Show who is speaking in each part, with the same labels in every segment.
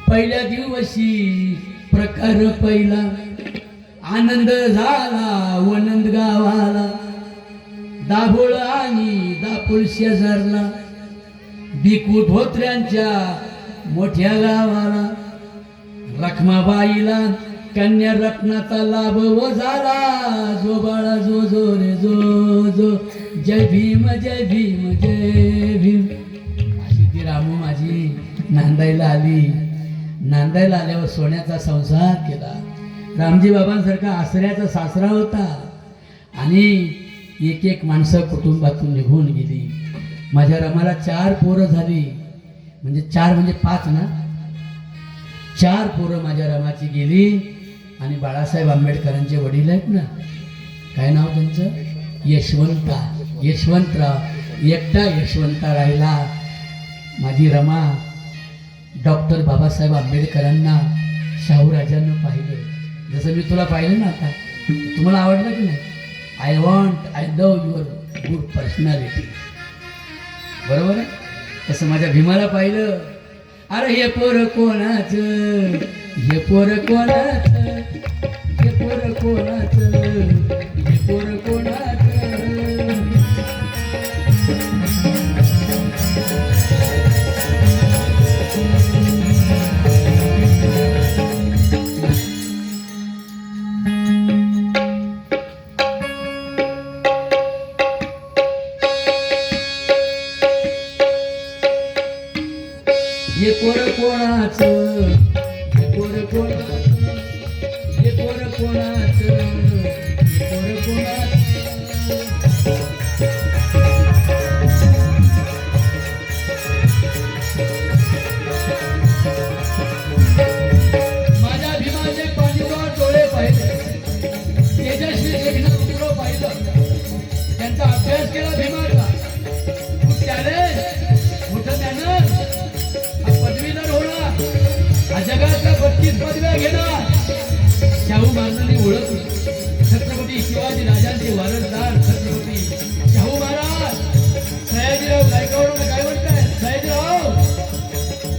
Speaker 1: पहिल्या दिवशी प्रकार पहिला आनंद झाला वनंद गावाला, दाभोळ आणि दापोळ शेजारला, बिकू धोत्र्यांच्या मोठ्या गावाला, रखमाबाईला कन्या रत्नाचा लाभ व झाला, जो बाळा जो जो रे जो जो, जय भीम जय भीम जय भीम. अशी ती रामू माझी नांदायला आली. नांदायला आल्यावर सोन्याचा संसार केला. रामजी बाबांसारखा आसऱ्याचा सासरा होता आणि एक एक माणसं कुटुंबातून निघून गेली. माझ्या रमाला 4 पोरं झाली. म्हणजे 4 म्हणजे 5 ना, 4 पोरं माझ्या रमाची गेली. आणि बाळासाहेब आंबेडकरांचे वडील आहेत ना, काय नाव त्यांचं, यशवंतराव. एकटा यशवंता राहिला. माझी रमा डॉक्टर बाबासाहेब आंबेडकरांना शाहूराजांना पाहिलं. जसं मी तुला पाहिलं ना आता, तुम्हाला आवडलं की नाही. I love your good personality, बरोबर आहे. तसं माझ्या भीमाला पाहिलं. अरे हे पोर कोणाचं, हे पोर कोणाचं, हे पोर कोणाचं, हे पोर कोणाचं. हे पोर कोणाचं, हे पोर कोणाचं, हे पोर कोणाचं, हे पोर कोणाचं. माझ्या भीमाचे पाणीवर डोळे पाहिले, तेजस्वी लेखना उतरो पाहिलं, त्यांचा अभ्यास केला भीमाचा. मोठं त्यानं पदवीधर होणार, जगातल्या 32 पदव्या घेणार. शाहू महाराजांनी ओळखलं. छत्रपती शिवाजी राजांचे वारसदार छत्रपती शाहू महाराज. सयाजीराव गायकवाड काय म्हणताय, सयाजीराव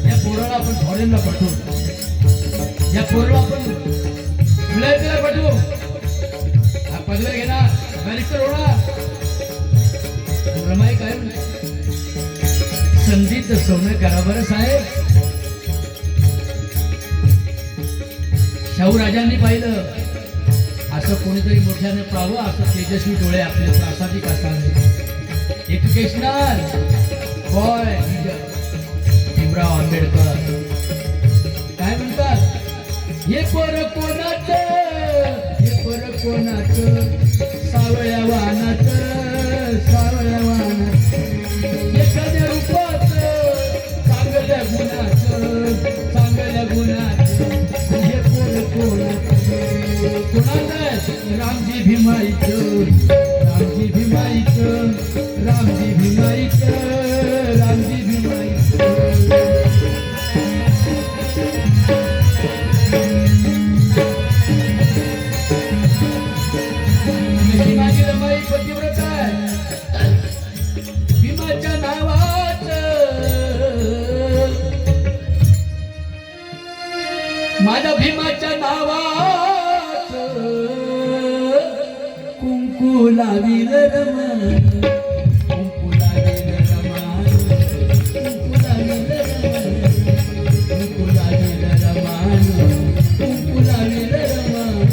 Speaker 1: या पोराला आपण फॉरेनला पाठवू, या पोराला आपण विलायतीला पाठवू. हा पदव्या घेणार, बॅरिस्टर होणार. रमाई काय म्हणते, संधीत सोनं करा बरं साहेब. शाहू राजांनी पाहिलं, असं कोणीतरी मोठ्याने पाहावं, असं तेजस्वी डोळे आपले प्रासादिक असावे. एज्युकेशनल बॉय भीमराव आंबेडकर काय म्हणतात, हे पोर कोणाचं, हे पोर कोणाचं, सावळ्या वाहनाचं, सावळ्या वाहनाचं, एखाद्या रूपाचं, चांगल्या गुणाचं, चांगल्या गुणाचं. हे पोर कोणाचं, कोणाचं, रामजी भीमाईचं, रामजी भीमाईचं, रामजी भीमाईचं, रामजी भीमाईचं. माझी रमाई पतिव्रत आहे. भीमाच्या नावाचं, माझ्या भीमाच्या नावाचं कुंकू लावील रमान, कुंकू लावील रमान, कुंकू लावील रमान, कुंकू लावील रमान, कुंकू लावील रमान.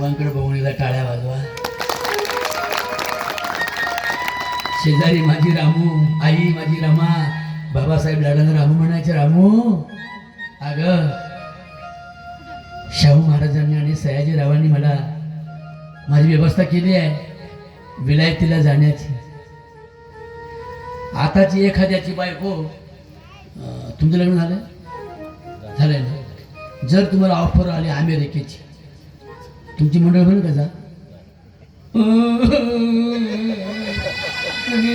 Speaker 1: बाबांकडे बघून एकदा टाळ्या वाजवा. शेजारी माझी रामू, आई माझी रमा, बाबासाहेब लाडानं रामू म्हणायचे. रामू अगं शाहू महाराजांनी आणि सयाजीरावांनी मला माझी व्यवस्था केली आहे विलायतीला जाण्याची. आताची एखाद्याची बायको, तुमचं लग्न झालं झालंय ना, जर तुम्हाला ऑफर आली अमेरिकेची, तुमची मंडळ म्हणून का जा? तुम्ही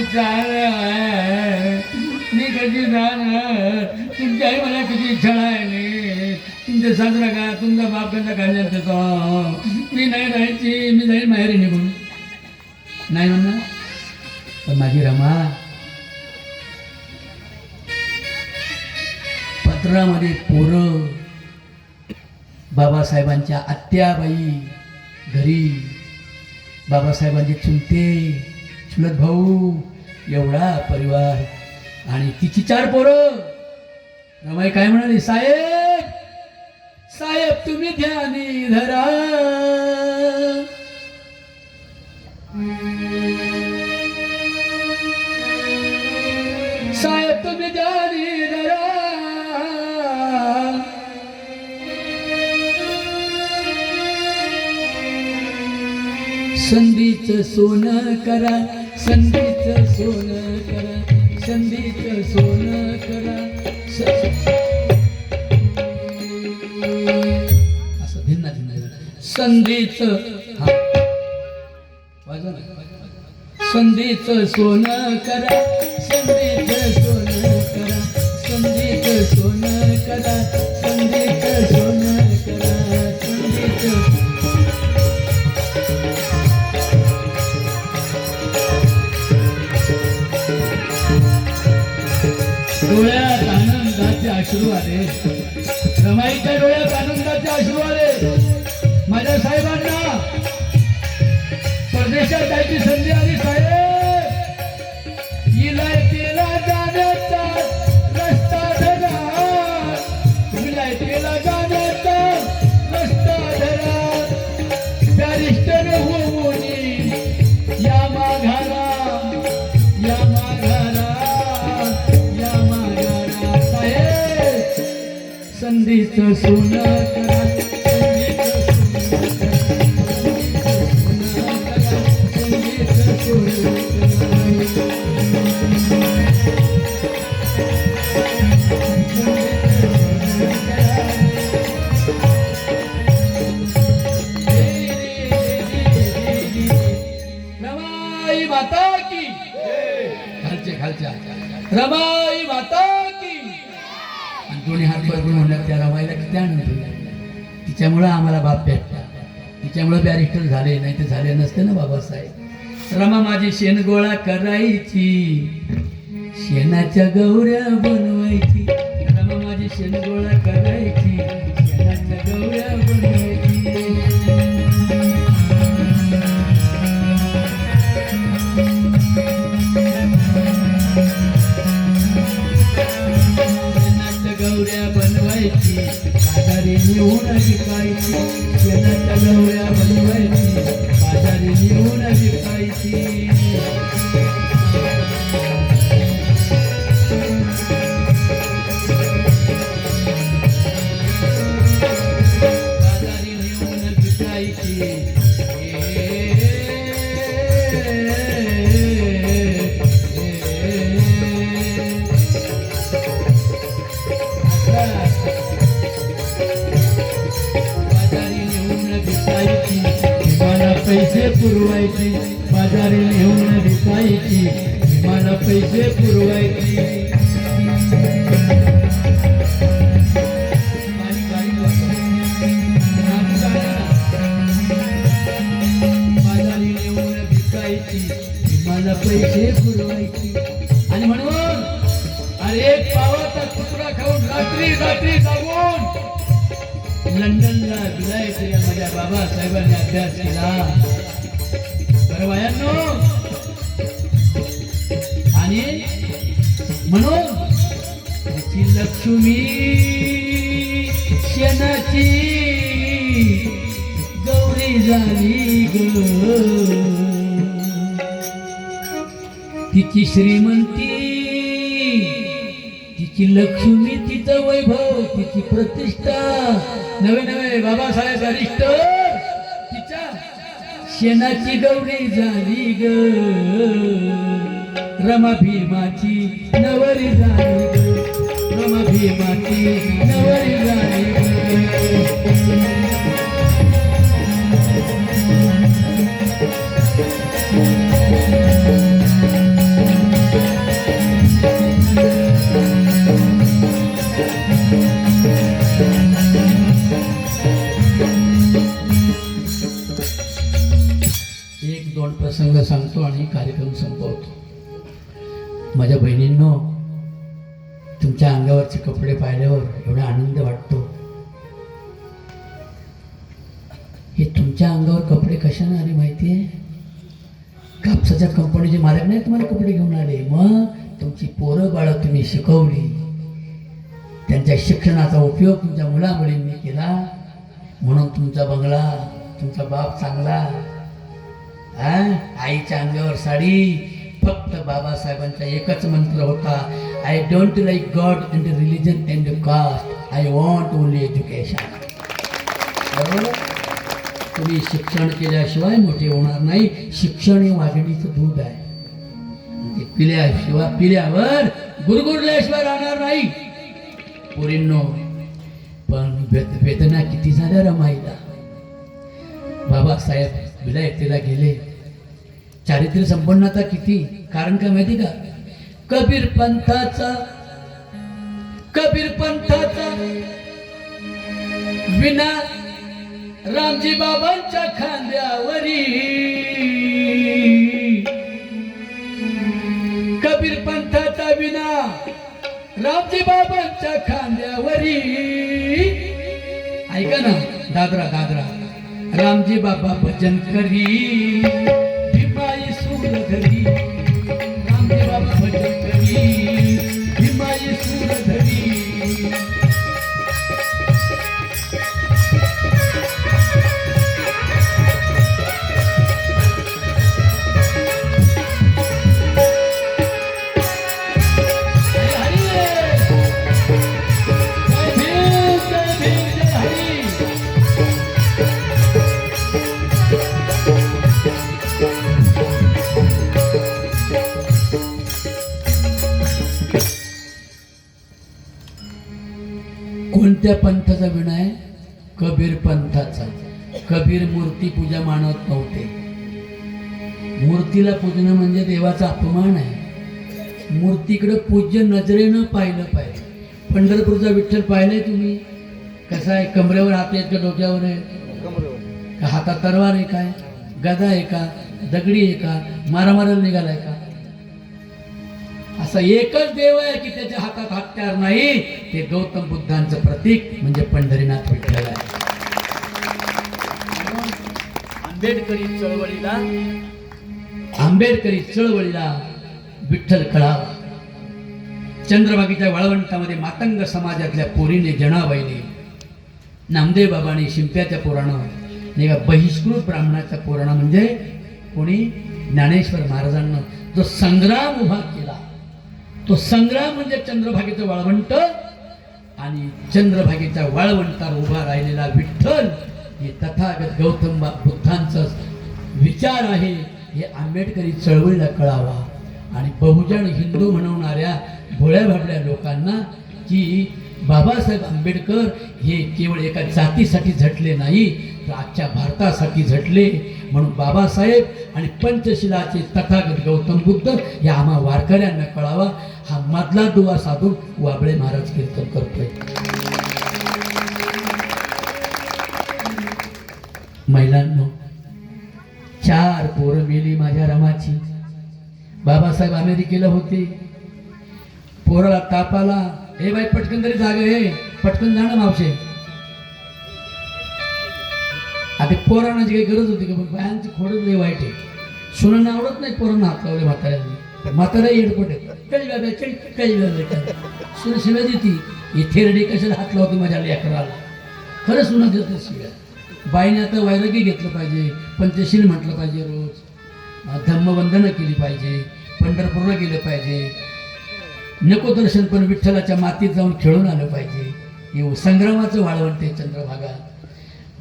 Speaker 1: मी कधी जाणार? तुमची आई मला किती इच्छा आहे, तुमच्या साजरा का तुमचा बाप कसा काढण्यात देतो, मी नाही राहायची, मी जाईल माहेरी निघून. नाही म्हणणार. पण माझी रमा पत्रामध्ये पोरं, बाबासाहेबांच्या आत्याबाई घरी, बाबासाहेबांचे चुलते चुलत भाऊ, एवढा परिवार आणि तिची 4 पोरं. रमाई काय म्हणाली? साहेब साहेब तुम्ही ध्यानी धरा, साहेब तुम्ही ध्यानी धरा, संधीचं सोनं करा, संधीचं सोनं करा, संधीचं सोनं करा. असं भिन्न भिन्न संधीचं, संधीचं सोनं करा, संधीचं सोनं करा, संधीचं सोनं करा, संधीचं सोनं करा, संधीचं. डोळ्यात आनंदाचे अश्रू आले, रमाईच्या डोळ्यात आनंदाचे अश्रू आले. माझ्या साहेबांना परदेशात जायची संधी आली. साहेब विलायतीला जाण्याचा रस्ता धरा, विलायतीला जाण्याचा रस्ता धरा, बॅरिस्टर होऊन या माघारा, या माघारा, या माघारा. साहेब संधीचं सोनं करा, रमाई माता की, खालच्या रमाई माता की. आणि दोन्ही हात बरोबर म्हणतात त्या रमाईला किती आनंद होईल. तिच्यामुळं आम्हाला बाप भेटला, तिच्यामुळं बॅरिस्टर झाले, नाही ते झाले नसते ना बाबासाहेब. रमा माझी शेणगोळा करायची, शेणाच्या गौऱ्या बनवायची. रमा माझी शेणगोळा करायची, शेणाच्या गौऱ्या बनवायची. शेणाच्या गौऱ्या बनवायची, बाजारी नेऊन विकायची. शेणाच्या गौऱ्या बनवायची, बाजारी नेऊन विकायची. बाजारी नेऊन विकायची. बाजारी नेऊन विकायची, मला पैसे पुरवायचे. बाजारी नेऊन विकायची, मला पैसे पुरवायची. बाजारी नेऊन विकायची, मला पैसे पुरवायची. आणि म्हणून अरे एक पावाचा तुकडा खाऊन रात्री रात्री जागून लंडनला विलायतीला माझ्या बाबासाहेबांनी अभ्यास केला. परवायांनो, आणि म्हणून त्याची लक्ष्मी शेणाची गौरी गौरी झाली ग, तिची श्रीमंती, तिची लक्ष्मी, तिचं वैभव, तिची प्रतिष्ठा, नवे नवे बाबासाहेब अरिष्ट तिच्या शेणाची गौरी झाली ग, रमा भीमाची नवरी झाली ग, रमा भीमाची नवरी झाली ग. एक दोन प्रसंग सांगतो आणि कार्यक्रम संपवतो. माझ्या बहिणींनो, तुमच्या अंगावरचे कपडे पाहिल्यावर एवढा आनंद वाटतो. हे तुमच्या अंगावर कपडे कशाने आले माहिती आहे? कापसाच्या कंपनीचे मालक नाही तुम्हाला कपडे घेऊन आले, मग तुमची पोरं बाळं तुम्ही शिकवली, त्यांच्या शिक्षणाचा उपयोग तुमच्या मुलामुलींनी केला, म्हणून तुमचा बंगला, तुमचा बाप चांगला. आईच्या अंगावर साडी. फक्त बाबासाहेबांचा एकच मंत्र होता, I don't like god and religion and caste, I want only education. बरोबर? तुम्ही शिक्षण केल्याशिवाय मोठे होणार नाही. शिक्षण हे वाघिणीचं दूध आहे, पिल्यावर गुरगुरल्याशिवाय राहणार नाही. पोरींनो, पण वेदना किती झाल्या रमाईला. बाबासाहेब विलायतेला गेले, चारित्र्य संपन्नता किती. कारण काय माहिती का? कबीर पंथाचा विना रामजी बाबांच्या खांद्यावरी, कबीर पंथाचा विना रामजी बाबांच्या खांद्यावरी. ऐका ना, दादरा रामजी बाबा भजन करी, भीमाई सूर धरी, रामजी बाबा भजन करी, भीमाई सूर धरी. कोणत्या पंथाचा विना आहे? कबीर पंथाचा. कबीर मूर्ती पूजा मानत नव्हते. मूर्तीला पूजणं म्हणजे देवाचा अपमान आहे. मूर्तीकडे पूज्य नजरेनं पाहिलं पाहिजे. पंढरपूरचा विठ्ठल पाहिलंय तुम्ही? कसा आहे? कमरेवर हात आहेत का डोक्यावर आहे? का हातात तरवार आहे? काय गदा आहे का? दगडी आहे का? मारामाराला निघालाय का? असा एकच देव आहे की त्याच्या हातात हत्यार नाही. ते गौतम बुद्धांचं प्रतीक म्हणजे पंढरीनाथ विठ्ठल आहे. आंबेडकरी चळवळीला विठ्ठल कळावा. चंद्रभागेच्या वाळवंटामध्ये मातंग समाजातल्या पोरीने जनाबाईने, नामदेव बाबांनी शिंप्याच्या पोरानं, एका बहिष्कृत ब्राह्मणाच्या पोरानं म्हणजे कोणी ज्ञानेश्वर महाराजांना जो संग्राम उभा केला, तो संग्राम म्हणजे चंद्रभागेचं वाळवंट. आणि चंद्रभागेच्या वाळवंटावर उभा राहिलेला विठ्ठल हे तथागत गौतम बुद्धांचा विचार आहे. हे आंबेडकरी चळवळीला कळावा. आणि बहुजन हिंदू म्हणवणाऱ्या भोळ्या भाबड्या लोकांना की बाबासाहेब आंबेडकर हे केवळ एका जातीसाठी झटले नाही, तर आजच्या भारतासाठी झटले. म्हणून बाबासाहेब आणि पंचशिलाचे तथागत गौतम बुद्ध या आम्हा वारकऱ्यांना कळावा. हा मधला दुवा साधून वाबळे महाराज कीर्तन करतोय. महिलांनो, 4 पोरं मेली माझ्या रमाची. बाबासाहेब अमेरिकेला होते. पोराला ताप आला, हे बाई पटकन तरी जागा आहे, पटकन जाणं मावशे. आता पोरांची काही गरज होती का? पण बायांची खोडच लय वाईट आहे. सुनांना आवडत नाही पोरांना हात लावले म्हाताऱ्यांनी. म्हातारा येडपट आहे. काही बाबा काही सुन शिव्या देती. हे थेरडी कशाला हात लावते माझ्या लेकराला? खरं सुना देत शिव्या. बाईने आता वैरागी घेतलं पाहिजे, पंचशील म्हटलं पाहिजे, रोज धम्मवंदनं केली पाहिजे, पंढरपूरला गेलं पाहिजे, नको दर्शन पण विठ्ठलाच्या मातीत जाऊन खेळून आलं पाहिजे. हे संग्रामाचं वाळवंट आहे चंद्रभागा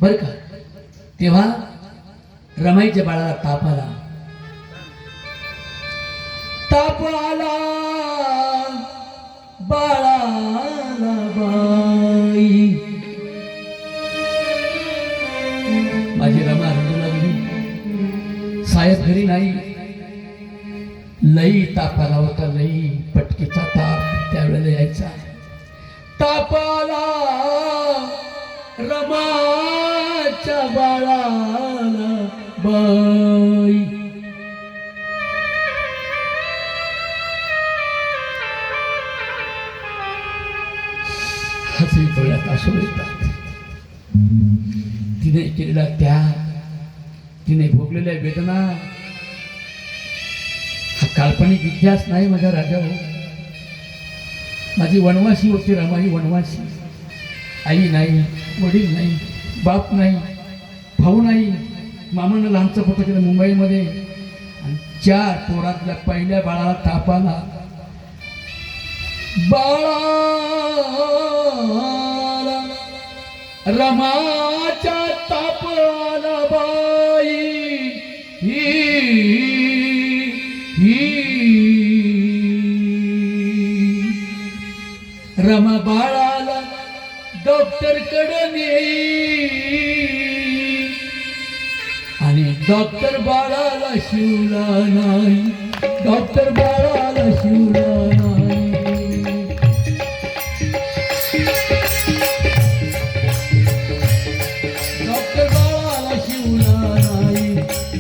Speaker 1: बरं का. तेव्हा रमाईच्या बाळाला ताप आला. ताप आला बाळाला बाई, माझी रमा रडू लागली. साहेब घरी नाही. लई ताप आला होता, लई पटकीचा ताप त्यावेळेला यायचा. ताप आला रमाच्या बाळाला बाई. हसी डोळ्यात आसू येतात. तिने केलेला त्याग, तिने भोगलेल्या वेदना हा काल्पनिक इतिहास नाही माझ्या राजा. माझी वनवासी होती रमाई, वनवासी. आई नाही, वडील नाही, बाप नाही, भाऊ नाही. मामानं लहानचं फोटो केलं मुंबईमध्ये. आणि 4 पोरातल्या पहिल्या बाळाला ताप आला. बाळाला रमाच्या ताप आला बाई. रमा बाळाला डॉक्टर कडे नेई आणि डॉक्टर बाळाला शिवला नाही. डॉक्टर बाळाला शिवला नाही. डॉक्टर बाळाला शिवला नाही.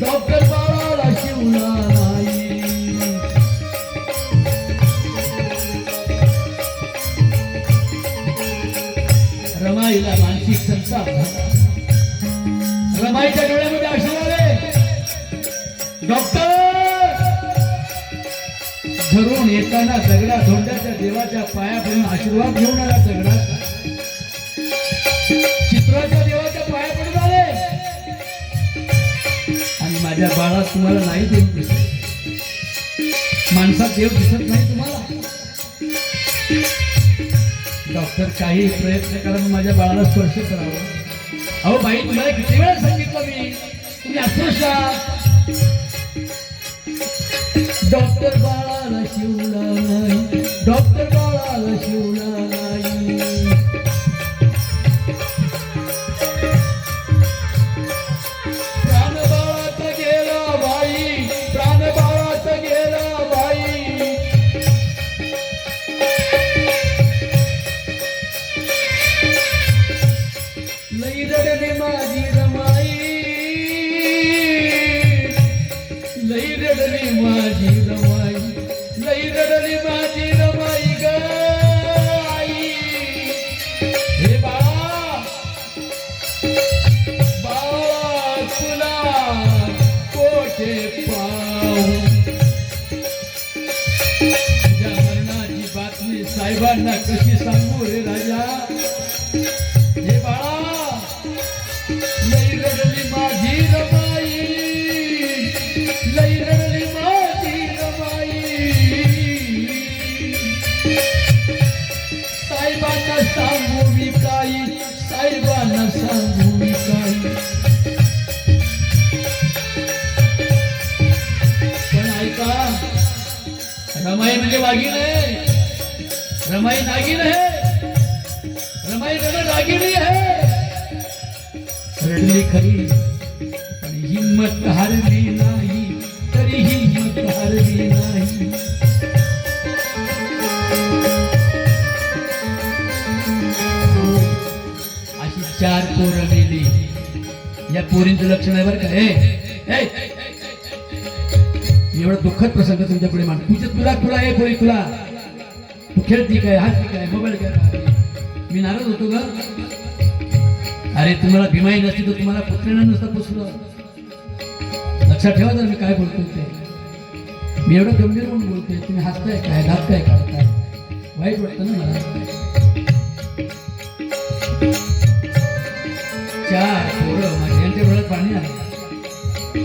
Speaker 1: डॉक्टर बाळाला शिवला नाही. रमाईला मानसिक संताप झाला. रमाईच्या डोळ्यामध्ये अश्रू आले. डॉक्टर घरून येताना दगडा धोंड्याच्या देवाच्या पाया पडून आशीर्वाद घेऊन आला. दगडाचा चित्राच्या देवाच्या पाया पडून आले. आणि माझ्या बाळा तुम्हाला नाही देव दिसत. माणसात देव दिसत नाही तुम्हाला. डॉक्टर काही प्रयत्न करा माझ्या बाळाला स्पर्श करावा. अहो बाई, तुम्हाला किती वेळा सांगितलं मी, तुम्ही अस्पृश्या. डॉक्टर बाळाला शिवला नाही. डॉक्टर बाळाला शिवला नाही. प्राण बाळाचा गेला बाई. प्राण बाळाचा गेला बाई. लई रडली माझी रमाई. लई रडली माझी रमाई. लई रडली माझी रमाई ग आई. हे बाळा, बाळा तुला कोठे पाहू. तुझ्या मरणाची बातमी साहेबांना कशी सांगू रे राजा. हे बाळा, लई रडली माझी रमाई. लई रडली माझी रमाई. साहेबांना सांगू मी काही. साहेबांना सांगू मी काही. पण ऐका, रमाई म्हणजे वाघीण आहे. रमाई नागिन आहे. रमाई रागिणी आहे. रडली खरी पण हिम्मत हारली नाही. तरीही हिम्मत हारली नाही. अशी 4 पोरं गेली. या पोरींचं लक्षण आहे बरं का. एवढा दुःखद प्रसंग तुमच्या पुढे मान. तुला तुला हे पोरी तुला तू खेळती काय, हात काय, मोबाईल काय. मी नाराज होतो ग. अरे तुम्हाला भीमाई नसती तर तुम्हाला पुत्रेनं नसतं पुसलं. लक्षात ठेवा जर मी काय बोलतोय ते. मी एवढं गंभीर म्हणून बोलतोय, तुम्ही हसताय काय, दात काय काढताय. वाईट वाटतं ना मला. 4 पोरं पाणी आहे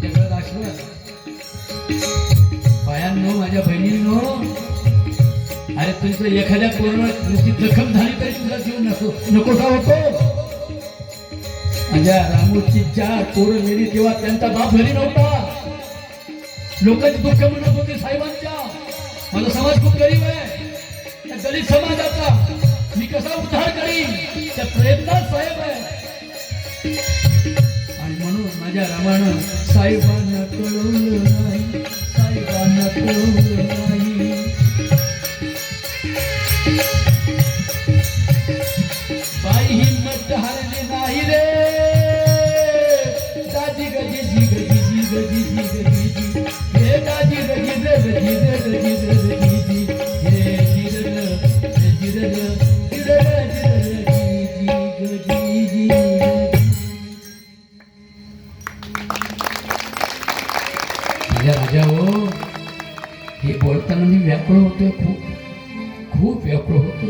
Speaker 1: त्याच्यात आशीर्वाद. बायांनो, माझ्या बहिणींनो, अरे तुमचं एखाद्या कोरोना नुसती जखम झाली तरी तुझा जीव नकोसा होतो. माझ्या रामूची 4 पोरं मेली तेव्हा त्यांचा बाप घरी नव्हता. लोकांची दुःख म्हणत होती साहेबांच्या. माझा समाज खूप गरीब आहे, त्या दलित समाजाचा मी कसा उद्धार करीन त्या प्रयत्नात साहेब आहे. आणि म्हणून माझ्या रामानं साहेबांना कळवलं नाही, साहेबांना कळवलं नाही. बाई हिम्मत हारली नाही रे. दाजी गजी जी गजी जी गजी जी गजी जी हे दाजी गजी रे गजी रे गजी रे गजी जी हे जिरल हे जिरल जिरल जिरल जी जी राजा हो. हे बोलताना मी व्याकुळ होतो, खूप खूप व्याकुळ होतो.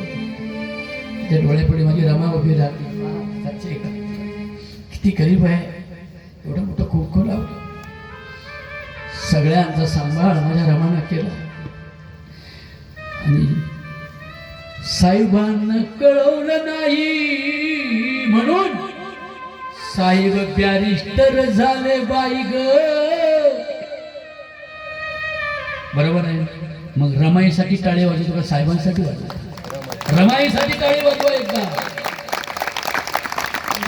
Speaker 1: त्या डोळ्यापुढे माझी रमा उभी राहते. सच्चे का किती गरीब आहे, एवढं मोठं खूप खूप लावलं. सगळ्यांचा सांभाळ माझ्या रमानं केला. आणि साहेबांना कळवलं नाही म्हणून साहेब बॅरिस्टर झाले बाई ग. बरोबर आहे. मग रमाईसाठी टाळे वाजवतो का साहेबांसाठी वाजवतो? रमाईसाठी टाळी वाजवा एकदा.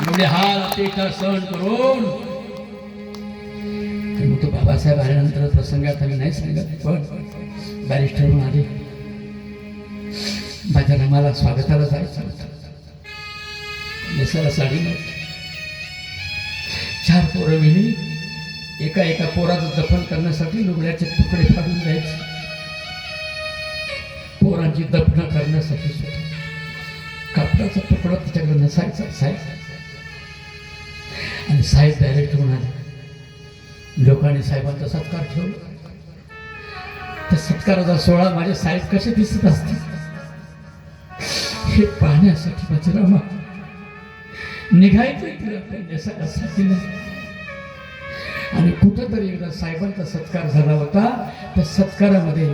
Speaker 1: एवढे हाल अपेक्षा सहन करून. मग तो बाबासाहेब आल्यानंतर प्रसंगात आम्ही नाही सांगत, पण बॅरिस्टर म्हणून आले. माझ्या रमाला स्वागताला जायचं होतं. नेसाला साडी नव्हती. 4 पोरं मिळली. एका एका पोराचं दफन करण्यासाठी लुगड्याचे तुकडे फाडून जायचे. पोरांची दफन करण्यासाठी सुद्धा कापडाचा तुकडा तिच्याकडे नसायचा साहेब. आणि साहेब डायरेक्ट म्हणाले. लोकांनी साहेबांचा सत्कार ठेवला. त्या सत्काराचा सोहळा माझे साहेब कसे दिसत असतील हे पाहण्यासाठी माझे रामा निघायचं तिला. आणि कुठंतरी एकदा साहेबांचा सत्कार झाला होता. त्या सत्कारामध्ये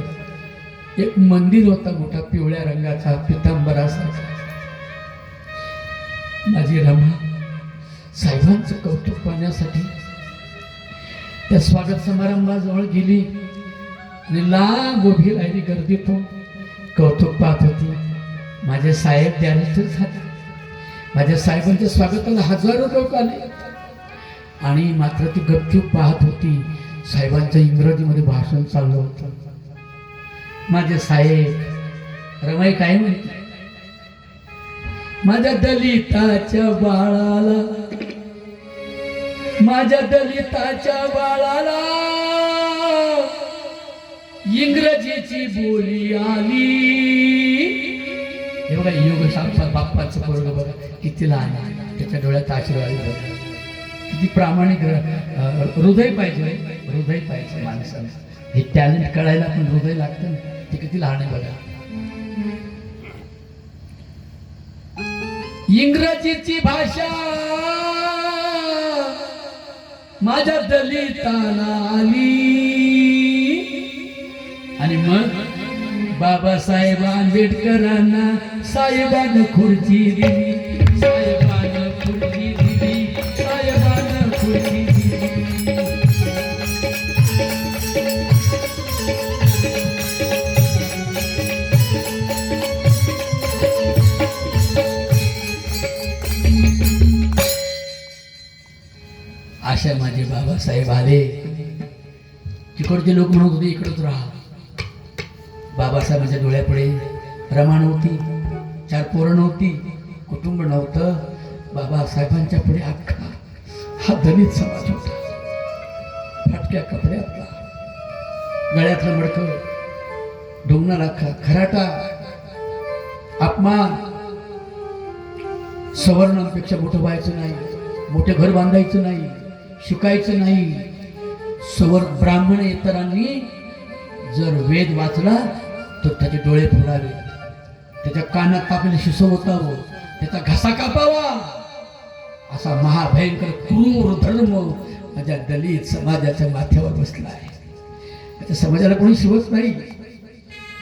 Speaker 1: एक मंदिर होता मोठा, पिवळ्या रंगाचा, पितांबरासारखा. माझी रमा साहेबांचं कौतुक पाहण्यासाठी त्या स्वागत समारंभाजवळ गेली आणि लांब उभी राहिली गर्दीतून कौतुक पाहत होती. माझे साहेब बॅरिस्टर झाले. माझ्या साहेबांच्या स्वागताला हजारो लोक आले. आणि मात्र ती गपचूप पाहत होती. साहेबांचं इंग्रजीमध्ये भाषण चाललं होतं. माझे साहेब रमाई काय म्हणते? माझ्या दलिताच्या बाळाला, माझ्या दलिताच्या बाळाला इंग्रजीची बोली आली. हे बघा योग बाप्पाचं पोरगं बघा किती लहान आहे. त्याच्या डोळ्यात आशीर्वाद बघा. किती प्रामाणिक हृदय पाहिजे, हृदय पाहिजे माणसाला. हे टॅलेंट कळायला पण हृदय लागतं ना. ते किती लहान आहे बघा. इंग्रजीची भाषा माझ्या दलिताला आली. आणि मग बाबासाहेब आंबेडकरांना साहेबानं खुर्ची दिली. साहेबानं खुर्ची दिली. साहेबानं खुर्ची दिली. अशा माझे बाबासाहेब आले. तिकडचे लोक म्हणत होते इकडंच राहा. बाबासाहेबांच्या डोळ्यापुढे रमा नव्हती, 4 पोरं नव्हती, कुटुंब नव्हतं. बाबासाहेबांच्या पुढे अख्खा हा दलित समाज होता. फाटक्या कपड्यातला, गळ्यातलं मडकं, ढोंगणारा खराटा, अपमान. सवर्णांपेक्षा मोठं व्हायचं नाही, मोठे घर बांधायचं नाही, शिकायचं नाही. सवर ब्राह्मण इतरांनी जर वेद वाचला तर त्याचे डोळे फोडावे, त्याच्या कानात आपल्याला शिसवतावं, त्याचा घसा कापावा. असा महाभयंकर क्रूर धर्म माझ्या दलित समाजाच्या माथ्यावर बसला आहे. आता समाजाला कोणी शिवत नाही.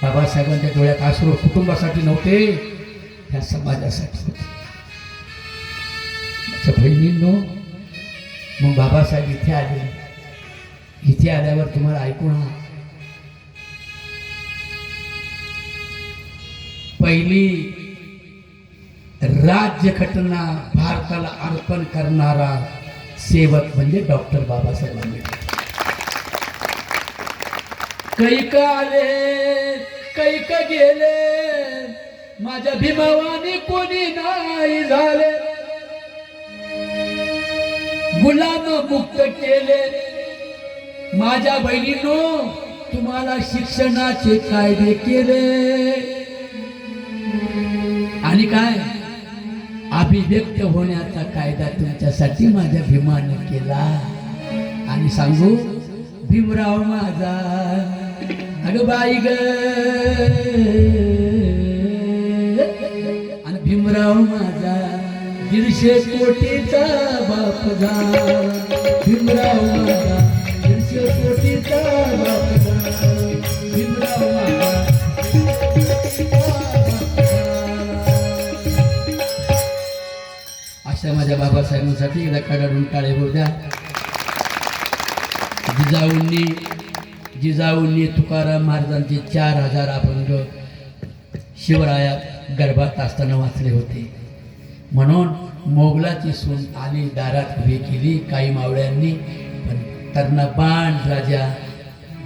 Speaker 1: बाबासाहेबांच्या डोळ्यात अश्रू कुटुंबासाठी नव्हते, त्या समाजासाठी होते. माझ्या बहिणींनो, मग बाबासाहेब इथे आले. इथे आल्यावर तुम्हाला ऐकून पहिली राज्यघटना भारताला अर्पण करणारा सेवक म्हणजे डॉक्टर बाबासाहेब आंबेडकर. कैक आले कैक गेले, माझ्या भीमावानी कोणी नाही झाले. गुलाम मुक्त केले. माझ्या बहिणींनो, तुम्हाला शिक्षणाचे कायदे केले. आणि काय, अभिव्यक्त होण्याचा कायदा तुमच्यासाठी माझ्या भीमाने केला. आणि सांगू, भीमराव माझा, अगं बाई ग, आणि भीमराव माझा 150 कोटीचा बाप झाला. भीमराव माझा 150 कोटीचा बाप झाला. भीमराव माझा अशा माझ्या बाबासाहेबांसाठी एकदा काढून टाळे होऊ द्या. जिजाऊंनी तुकाराम महाराजांचे 4000 अभंग शिवराया गर्भात असताना वाचले होते. म्हणून मोगलाची सून आली, दारात उभी केली काही मावळ्यांनी. पण तर्णबाण राजा,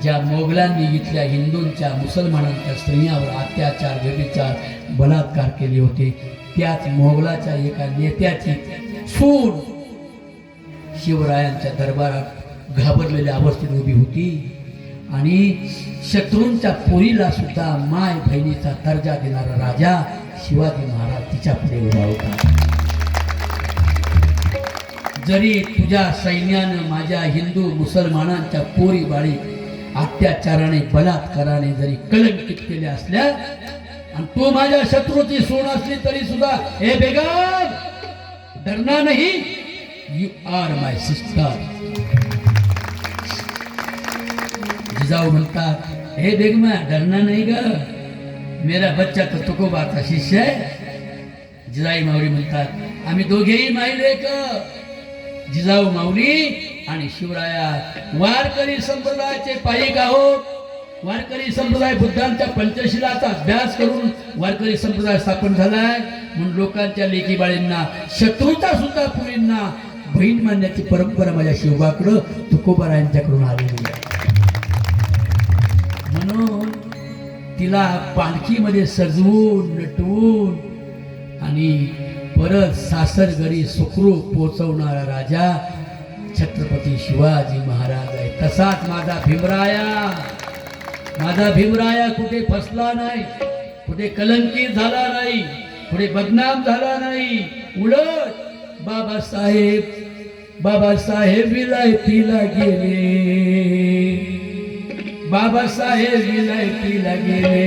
Speaker 1: ज्या मोगलांनी इथल्या हिंदूंच्या मुसलमानांच्या स्त्रियांवर अत्याचार व्यभिचार बलात्कार केले होते, त्याच मोगलाच्या एका नेत्याची सून शिवरायांच्या दरबारात घाबरलेल्या अवस्थेत उभी होती. आणि शत्रूंच्या पोरीला सुद्धा माय बहिणीचा दर्जा देणारा राजा शिवाजी महाराज तिच्या पुढे उभा होता. जरी तुझ्या सैन्यानं माझ्या हिंदू मुसलमानांच्या पोरी बाळी अत्याचाराने बलात्काराने जरी कलंकित केल्या असल्या, आणि तू माझ्या शत्रूची सून असली तरी सुद्धा, हे बेगम डरना नहीं, you are my sister. Jijau म्हणतात, हे बेगम डरना नहीं ग, मेरा बच्चा तो तुकोबाचा शिष्य आहे. जिजाई माऊली म्हणतात, आम्ही दोघेही माहिले का. जिजाऊ माऊली आणि शिवराया वारकरी संप्रदायाचे पायिक आहोत. वारकरी संप्रदाय बुद्धांच्या पंचशिलाचा अभ्यास करून वारकरी संप्रदाय स्थापन झालाय. म्हणून लोकांच्या लेकी बाळींना, शत्रूच्या सुद्धा पुरींना बहीण मानण्याची परंपरा माझ्या शिवबाकडं तुकोबारायांच्याकडून आलेली आहे. म्हणून तिला पालखीमध्ये सजवून नटवून आणि परत सासरघरी सुखरूप पोचवणारा राजा छत्रपती शिवाजी महाराज आहे. तसाच माझा भीमराया कुठे फसला नाही, कुठे कलंकित झाला नाही, कुठे बदनाम झाला नाही. उलट बाबासाहेब विलायतीला गेले. बाबासाहेब विलायतीला गेले.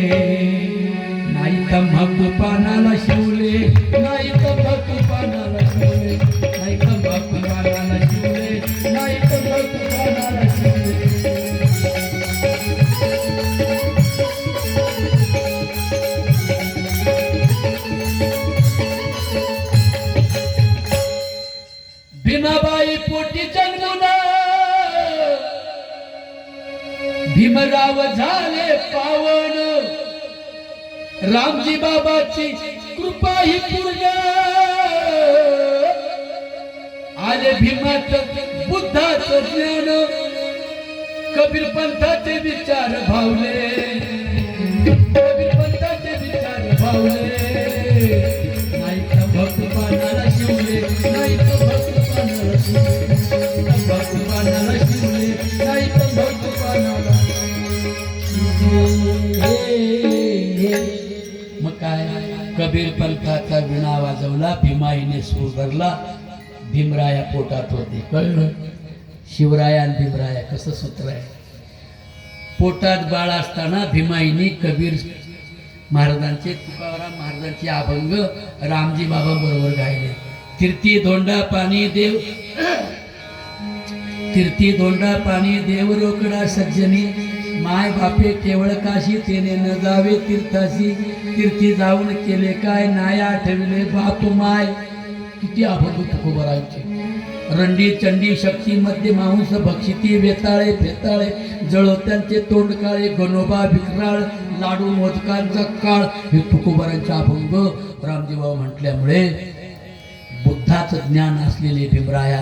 Speaker 1: नाही तंबाखू पानाला शिवले, नाही तंबाखू पानाला शिवले, नाही तंबाखू पानाला शिवले, नाही तंबाखू पानाला शिवले. भीमाबाई पोटी जन्मून भीमराव झाले पावन. रामजी बाबाची कृपा ही पूर्ण. आले भीमात बुद्धाचं ज्ञान. कबीर पंथाचे विचार भावले. कबीर पंथाचे विचार भावले. नाही तंबाखू पानाला शिवले, नाही तंबाखू पानाला शिवले, तंबाखू पानाला शिवले, नाही तंबाखू पानाला शिवले. मग काय, कबीर पंथाचा विणा वाजवला, भीमाईने सूर धरला. भीमराया पोटात होते. कळलं शिवराया आणि भीमराया कसं सूत्र आहे. पोटात बाळ असताना भीमाईने कबीर महाराजांचे तुकाराम महाराजांचे अभंग रामजी बाबा बरोबर गायले. कीर्ती धोंडा पाणी देव, कीर्ती धोंडा पाणी देव रोकडा सज्जनी, माय बापे केवळ काशी तेने न जावे तीर्थाशी, तीर्थी जाऊन केले काय नाही आठविले बाप माय. किती अभंग तुकोबरायचे. रंडी चंडी शक्ती मध्ये मांस भक्षिती, वेताळे फेताळे जळोत्यांचे तोंड काळे, गणोबा विक्राळ लाडू मोदकांचा काळ. हे तुकोबरांचे अभंग रामजीभाऊ म्हटल्यामुळे बुद्धाचं ज्ञान असलेले भीमराया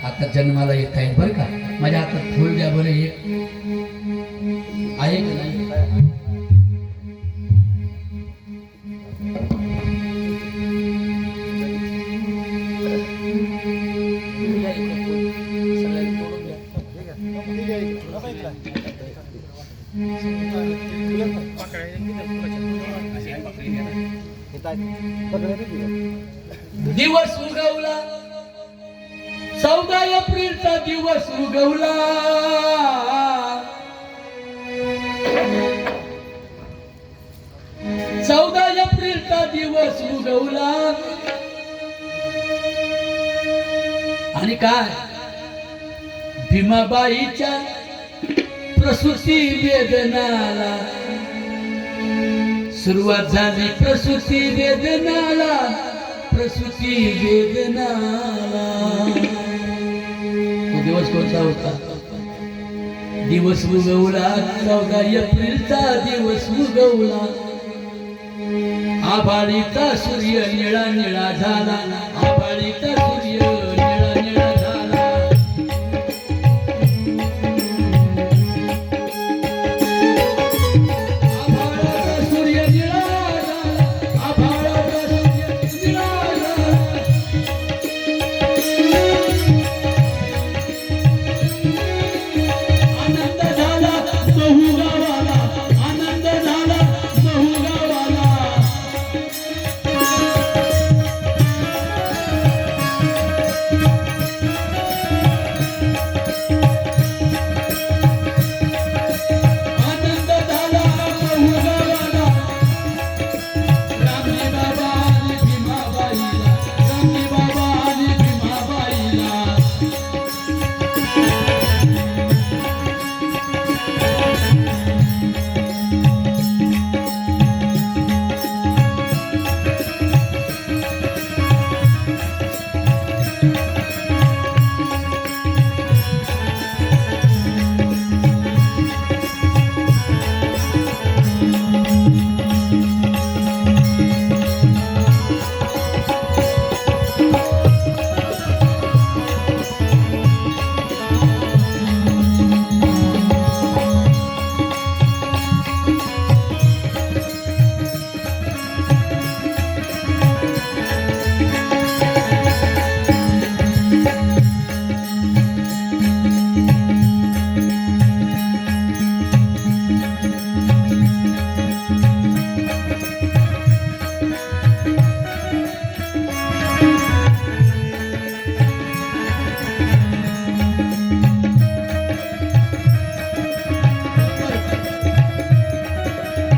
Speaker 1: आता जन्माला येत आहेत बरं का. माझ्या हातात फुल द्या बरं. हे आहे का नाही? दिवस उगवला 14 एप्रिलचा दिवस उगवला, 14 एप्रिलचा दिवस उगवला. आणि काय भीमाबाईच्या प्रसूती वेदनाला सुरुवात झाली, प्रसूती वेदनाला, प्रसूती वेदनाला. तो दिवस कोणता होता? दिवस उगवला 14 एप्रिलचा दिवस उगवला. आभाळीचा सूर्य निळा निळा झाला, आभाळीचा सूर्य निळा निळा झाला. आभाळाचा सूर्य निळा झाला, आभाळाचा सूर्य निळा झाला. आनंद झाला महू गावाला, आनंद झाला महू गावाला. आनंद झाला महू गावाला. रामजी बाबा आणि भीमाबाईला, रामजी बाबा आणि भीमाबाईला.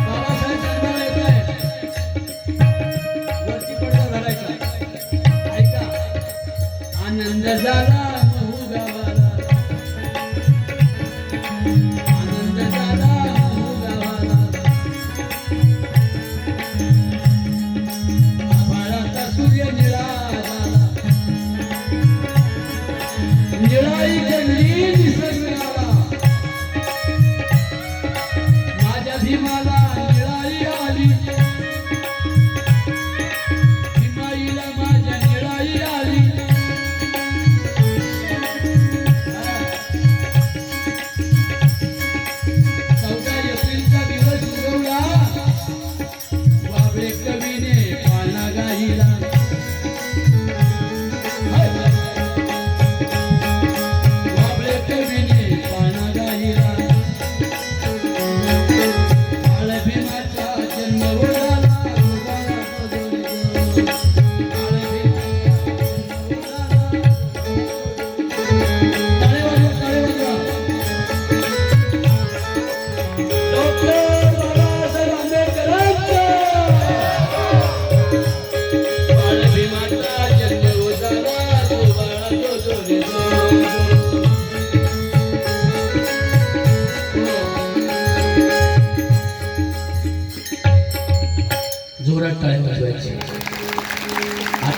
Speaker 1: बाबासाहेब जन्माला येत आहे. वरती पडदा धरायचा. ऐका. आनंद झाला महू गावाला, आनंद झाला महू गावाला. आभाळाचा सूर्य निळा झाला, निळाई जंगली निसर्गाला. माझ्या भीमाला निळाई आली, भीमाईला माझ्या निळाई आली. 14 एप्रिलचा दिवस उगवला, वाबळे कवीने पाळणा गाईला. वाबळे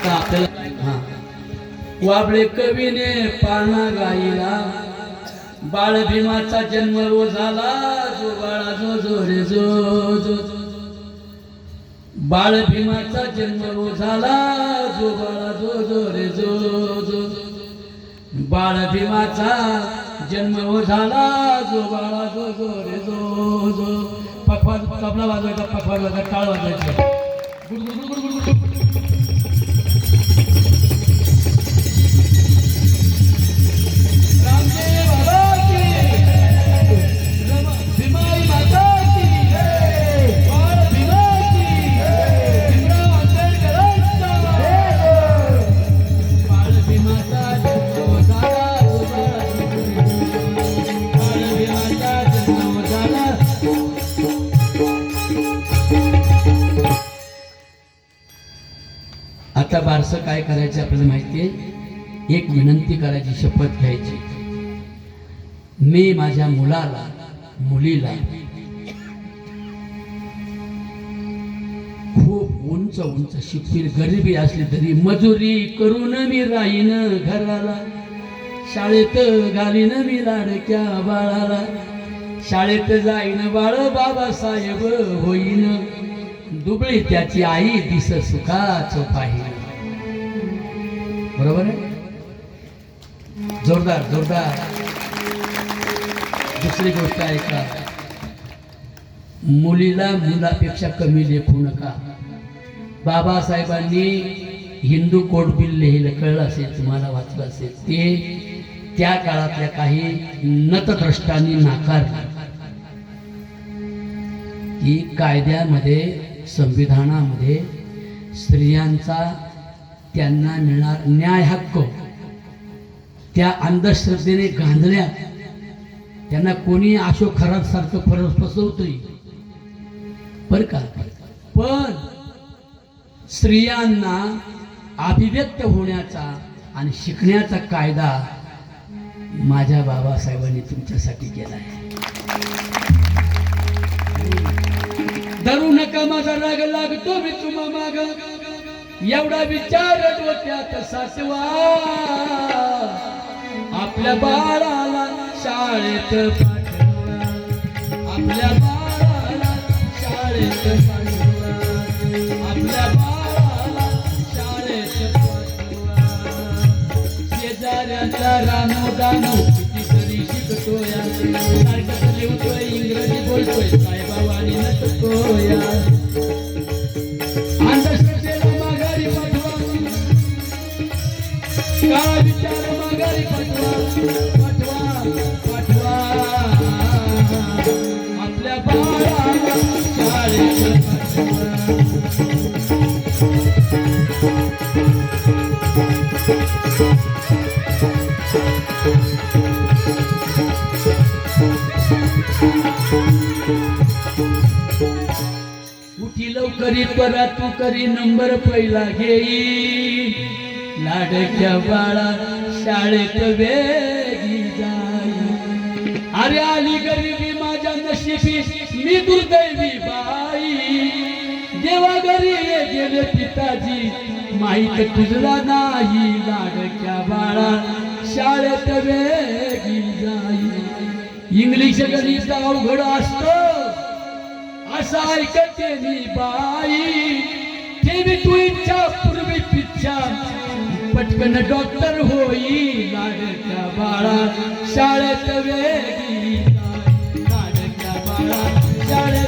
Speaker 1: आता आपल्याला हा वाबळे कवीने पाळणा गाईला बाळ भीमाचा जन्म हो झाला जो बाळा जो जो रे जो जो बाळ भीमाचा जन्म हो झाला जो बाळा जो जो रे जो जो बाळ भीमाचा जन्म हो झाला जो बाळा जो जो रे जो जो पखवाज तबला वाजवायचा पखवाज वाजवायचा टाळ वाजवायचा आता बारसं काय करायचं आपल्याला माहिती आहे. एक विनंती करायची, शपथ घ्यायची. मी माझ्या मुलाला मुलीला खूप उंच उंच शिकवील, गरिबी असली तरी मजुरी करून मी राहीन घराला, शाळेत घालीन मी लाडक्या बाळाला, शाळेत जाईन बाळ बाबासाहेब होईन, दुबळी त्याची आई दिस सुखाचं पाहिजे. बरोबर आहे? जोरदार जोरदार. दुसरी गोष्ट आहे का, मुलीला मुलापेक्षा कमी लेखू नका. बाबासाहेबांनी हिंदू कोड बिल लिहिलं, कळलं असेल तुम्हाला, वाचलं असेल. ते त्या काळातल्या काही नतद्रष्टांनी नाकारलं. की कायद्यामध्ये संविधानामध्ये स्त्रियांचा त्यांना मिळणार न्याय हक्क त्या अंधश्रद्धेने गांधल्यात. त्यांना कोणी अशोक खराब सारखं फसवतोय बर का. पण स्त्रियांना अभिव्यक्त होण्याचा आणि शिकण्याचा कायदा माझ्या बाबासाहेबांनी तुमच्यासाठी केला आहे. धरू नका माझा राग लागतो मी तुम्हा माग, एवढा विचार डोक्यात साचवा, आपल्या बाळाला शाळेत पाठवा, आपल्या बाळाला शाळेत पाठवा, आपल्या बाळाला शाळेत पाठवा. शेजाऱ्याचा रानोदानो कितीतरी शिकतोय, सारखं लिहतोय, इंग्रजी बोलतोय, साहेबावानी नटतोय. अंधश्रद्धेला माघारी पाठवा, काळा विचार माघारी पाठवा, पाठवा पाठवा, आपल्या बाळाला शाळेत पाठवा. उठी लवकरी परा तू करी नंबर पहिला घेई, लाडक्या बाळा शाळेत वेगी जाई. अरे आली गरिबी माझ्या नशिबी, मी दुर्दैवी बाई, देवा घरी गेले पिताजी, माहीत तुझला नाही, लाडक्या बाळा शाळेत वेगी जाई. इंग्लिश गणित अवघड असतं असं ऐकते मी बाई, ठेवी तू इच्छा पूर्वी पिच्छा, पटकन डॉक्टर होई, लाडक्या बाळा शाळेत वेगी, लाडक्या बाळा शाळेत